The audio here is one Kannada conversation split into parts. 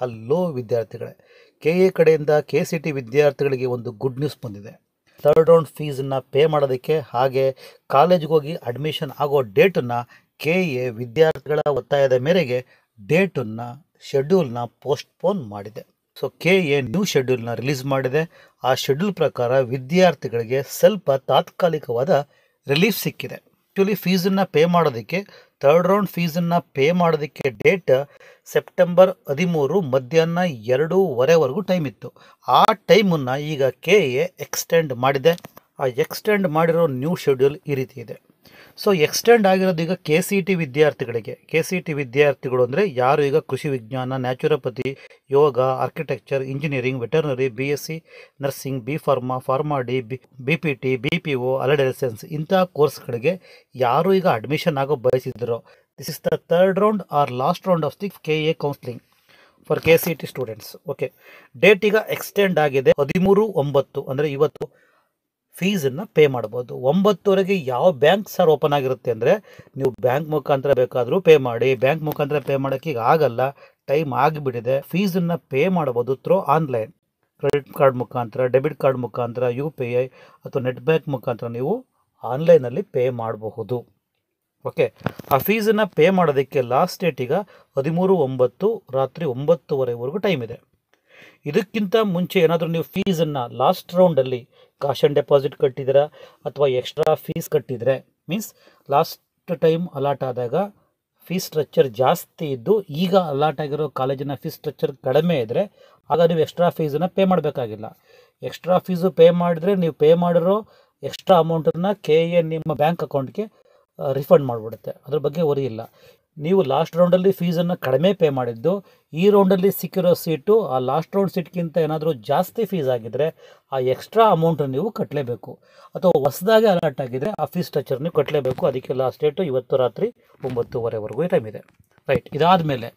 ಹಲೋ ವಿದ್ಯಾರ್ಥಿಗಳೇ, KA ಕಡೆಯಿಂದ KCT ವಿದ್ಯಾರ್ಥಿಗಳಿಗೆ ಒಂದು ಗುಡ್ ನ್ಯೂಸ್ ಬಂದಿದೆ. ಥರ್ಡ್ ರೌಂಡ್ ಫೀಸನ್ನು ಪೇ ಮಾಡೋದಕ್ಕೆ ಹಾಗೆ ಕಾಲೇಜಿಗೆ ಹೋಗಿ ಅಡ್ಮಿಷನ್ ಆಗೋ ಡೇಟನ್ನು KA ವಿದ್ಯಾರ್ಥಿಗಳ ಒತ್ತಾಯದ ಮೇರೆಗೆ ಶೆಡ್ಯೂಲ್ನ ಪೋಸ್ಟ್ಪೋನ್ ಮಾಡಿದೆ. ಸೊ KA ನ್ಯೂ ಶೆಡ್ಯೂಲ್ನ ರಿಲೀಸ್ ಮಾಡಿದೆ. ಆ ಶೆಡ್ಯೂಲ್ ಪ್ರಕಾರ ವಿದ್ಯಾರ್ಥಿಗಳಿಗೆ ಸ್ವಲ್ಪ ತಾತ್ಕಾಲಿಕವಾದ ರಿಲೀಫ್ ಸಿಕ್ಕಿದೆ. ಆ್ಯಕ್ಚುಲಿ ಫೀಸನ್ನು ಪೇ ಮಾಡೋದಕ್ಕೆ ಥರ್ಡ್ ರೌಂಡ್ ಫೀಸನ್ನು ಪೇ ಮಾಡೋದಕ್ಕೆ ಡೇಟ್ ಸೆಪ್ಟೆಂಬರ್ 13 ಮಧ್ಯಾಹ್ನ 2:15ವರೆಗೂ ಟೈಮ್ ಇತ್ತು. ಆ ಟೈಮನ್ನು ಈಗ KA ಎಕ್ಸ್ಟೆಂಡ್ ಮಾಡಿದೆ. ಆ ಎಕ್ಸ್ಟೆಂಡ್ ಮಾಡಿರೋ ನ್ಯೂ ಶೆಡ್ಯೂಲ್ ಈ ರೀತಿ ಇದೆ. ಸೊ ಎಕ್ಸ್ಟೆಂಡ್ ಆಗಿರೋದು ಈಗ KCT ವಿದ್ಯಾರ್ಥಿಗಳಿಗೆ. KCT ವಿದ್ಯಾರ್ಥಿಗಳು ಅಂದರೆ ಯಾರು ಈಗ ಕೃಷಿ ವಿಜ್ಞಾನ, naturopathy, yoga, architecture, engineering, veterinary, BSc nursing, B pharma, pharma D, BPT, BPO, allied health science ಇಂಥ ಕೋರ್ಸ್ಗಳಿಗೆ ಯಾರು ಈಗ ಅಡ್ಮಿಷನ್ ಆಗೋ ಬಯಸಿದ್ರು, this is the third round or last round of the KA counselling for KCT ಸ್ಟೂಡೆಂಟ್ಸ್. ಓಕೆ, ಡೇಟ್ ಈಗ ಎಕ್ಸ್ಟೆಂಡ್ ಆಗಿದೆ. 13/9 ಅಂದರೆ ಇವತ್ತು ಫೀಸನ್ನು ಪೇ ಮಾಡ್ಬೋದು. 9ವರೆಗೆ ಯಾವ ಬ್ಯಾಂಕ್ ಸರ್ ಓಪನ್ ಆಗಿರುತ್ತೆ ಅಂದರೆ ನೀವು ಬ್ಯಾಂಕ್ ಮುಖಾಂತರ ಬೇಕಾದರೂ ಪೇ ಮಾಡಿ. ಬ್ಯಾಂಕ್ ಮುಖಾಂತರ ಪೇ ಮಾಡೋಕ್ಕೆ ಈಗ ಆಗಲ್ಲ, ಟೈಮ್ ಆಗಿಬಿಟ್ಟಿದೆ. ಫೀಸನ್ನು ಪೇ ಮಾಡ್ಬೋದು ಥ್ರೂ ಆನ್ಲೈನ್, ಕ್ರೆಡಿಟ್ ಕಾರ್ಡ್ ಮುಖಾಂತರ, ಡೆಬಿಟ್ ಕಾರ್ಡ್ ಮುಖಾಂತರ, UPI ಅಥವಾ ನೆಟ್ ಬ್ಯಾಂಕ್ ಮುಖಾಂತರ ನೀವು ಆನ್ಲೈನಲ್ಲಿ ಪೇ ಮಾಡಬಹುದು. ಓಕೆ, ಆ ಫೀಸನ್ನು ಪೇ ಮಾಡೋದಕ್ಕೆ ಲಾಸ್ಟ್ ಡೇಟ್ ಈಗ 13/9 ರಾತ್ರಿ 9:15ವರೆಗೂ ಟೈಮ್ ಇದೆ. ಇದಕ್ಕಿಂತ ಮುಂಚೆ ಏನಾದರೂ ನೀವು ಫೀಸನ್ನು ಲಾಸ್ಟ್ ರೌಂಡಲ್ಲಿ ಕಾಶ್ ಆ್ಯಂಡ್ ಡೆಪಾಸಿಟ್ ಕಟ್ಟಿದ್ದೀರಾ ಅಥವಾ ಎಕ್ಸ್ಟ್ರಾ ಫೀಸ್ ಕಟ್ಟಿದರೆ, ಮೀನ್ಸ್ ಲಾಸ್ಟ್ ಟೈಮ್ ಅಲಾಟ್ ಆದಾಗ ಫೀಸ್ ಸ್ಟ್ರಕ್ಚರ್ ಜಾಸ್ತಿ ಇದ್ದು ಈಗ ಅಲಾಟ್ ಆಗಿರೋ ಕಾಲೇಜಿನ ಫೀಸ್ ಸ್ಟ್ರಕ್ಚರ್ ಕಡಿಮೆ ಇದ್ದರೆ ಆಗ ನೀವು ಎಕ್ಸ್ಟ್ರಾ ಫೀಸನ್ನು ಪೇ ಮಾಡಬೇಕಾಗಿಲ್ಲ. ಎಕ್ಸ್ಟ್ರಾ ಫೀಸು ಪೇ ಮಾಡಿದ್ರೆ ನೀವು ಪೇ ಮಾಡಿರೋ ಎಕ್ಸ್ಟ್ರಾ ಅಮೌಂಟನ್ನು KA ನಿಮ್ಮ ಬ್ಯಾಂಕ್ ಅಕೌಂಟ್ಗೆ ರಿಫಂಡ್ ಮಾಡಿಬಿಡುತ್ತೆ. ಅದ್ರ ಬಗ್ಗೆ ವರಿ ಇಲ್ಲ. ನೀವು ಲಾಸ್ಟ್ ರೌಂಡಲ್ಲಿ ಫೀಸನ್ನು ಕಡಿಮೆ ಪೇ ಮಾಡಿದ್ದು, ಈ ರೌಂಡಲ್ಲಿ ಸಿಕ್ಕಿರೋ ಸೀಟು ಆ ಲಾಸ್ಟ್ ರೌಂಡ್ ಸೀಟ್ಗಿಂತ ಏನಾದರೂ ಜಾಸ್ತಿ ಫೀಸ್ ಆಗಿದ್ದರೆ ಆ ಎಕ್ಸ್ಟ್ರಾ ಅಮೌಂಟನ್ನು ನೀವು ಕಟ್ಟಲೇಬೇಕು. ಅಥವಾ ಹೊಸದಾಗಿ ಅಲಾಟ್ ಆಗಿದ್ದರೆ ಆ ಫೀಸ್ ಸ್ಟ್ರಕ್ಚರ್ ನೀವು ಕಟ್ಟಲೇಬೇಕು. ಅದಕ್ಕೆ ಲಾಸ್ಟ್ ಡೇಟು ಇವತ್ತು ರಾತ್ರಿ 9:15ವರೆಗೂ ಟೈಮ್ ಇದೆ. ರೈಟ್, ಇದಾದಮೇಲೆ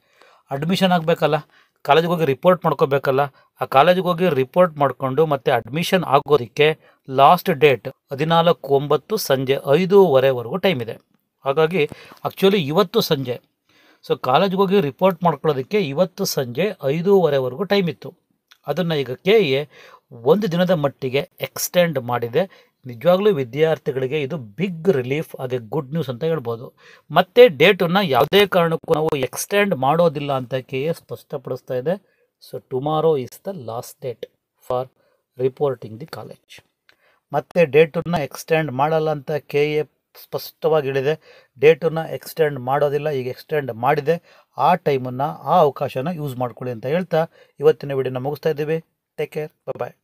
ಅಡ್ಮಿಷನ್ ಆಗಬೇಕಲ್ಲ, ಕಾಲೇಜಿಗೆ ಹೋಗಿ ರಿಪೋರ್ಟ್ ಮಾಡ್ಕೋಬೇಕಲ್ಲ. ಆ ಕಾಲೇಜಿಗೆ ಹೋಗಿ ರಿಪೋರ್ಟ್ ಮಾಡಿಕೊಂಡು ಮತ್ತೆ ಅಡ್ಮಿಷನ್ ಆಗೋದಕ್ಕೆ ಲಾಸ್ಟ್ ಡೇಟ್ 14/9 ಸಂಜೆ 5:15ವರೆಗೂ ಟೈಮ್ ಇದೆ. ಹಾಗಾಗಿ ಆ್ಯಕ್ಚುಲಿ ಇವತ್ತು ಸಂಜೆ, ಸೊ ಕಾಲೇಜಿಗೆ ಹೋಗಿ ರಿಪೋರ್ಟ್ ಮಾಡ್ಕೊಳ್ಳೋದಕ್ಕೆ ಇವತ್ತು ಸಂಜೆ 5:15ವರೆಗೂ ಟೈಮ್ ಇತ್ತು. ಅದನ್ನು ಈಗ KA ಒಂದು ದಿನದ ಮಟ್ಟಿಗೆ ಎಕ್ಸ್ಟೆಂಡ್ ಮಾಡಿದೆ. ನಿಜವಾಗ್ಲೂ ವಿದ್ಯಾರ್ಥಿಗಳಿಗೆ ಇದು ಬಿಗ್ ರಿಲೀಫ್, ಹಾಗೆ ಗುಡ್ ನ್ಯೂಸ್ ಅಂತ ಹೇಳ್ಬೋದು. ಮತ್ತು ಡೇಟನ್ನು ಯಾವುದೇ ಕಾರಣಕ್ಕೂ ನಾವು ಎಕ್ಸ್ಟೆಂಡ್ ಮಾಡೋದಿಲ್ಲ ಅಂತ KA ಸ್ಪಷ್ಟಪಡಿಸ್ತಾ ಇದೆ. So tomorrow is the last date for reporting the college. ಮತ್ತು ಡೇಟನ್ನು ಎಕ್ಸ್ಟೆಂಡ್ ಮಾಡಲ್ಲ ಅಂತ KA ಸ್ಪಷ್ಟವಾಗಿ ಹೇಳಿದೆ. ಡೇಟನ್ನು ಎಕ್ಸ್ಟೆಂಡ್ ಮಾಡೋದಿಲ್ಲ, ಈಗ ಎಕ್ಸ್ಟೆಂಡ್ ಮಾಡಿದೆ. ಆ ಟೈಮನ್ನು, ಆ ಅವಕಾಶನ ಯೂಸ್ ಮಾಡ್ಕೊಳ್ಳಿ ಅಂತ ಹೇಳ್ತಾ ಇವತ್ತಿನ ವಿಡಿಯೋನ ಮುಗಿಸ್ತಾ ಇದ್ದೀವಿ. ಟೇಕ್ ಕೇರ್, ಬಾಯ್.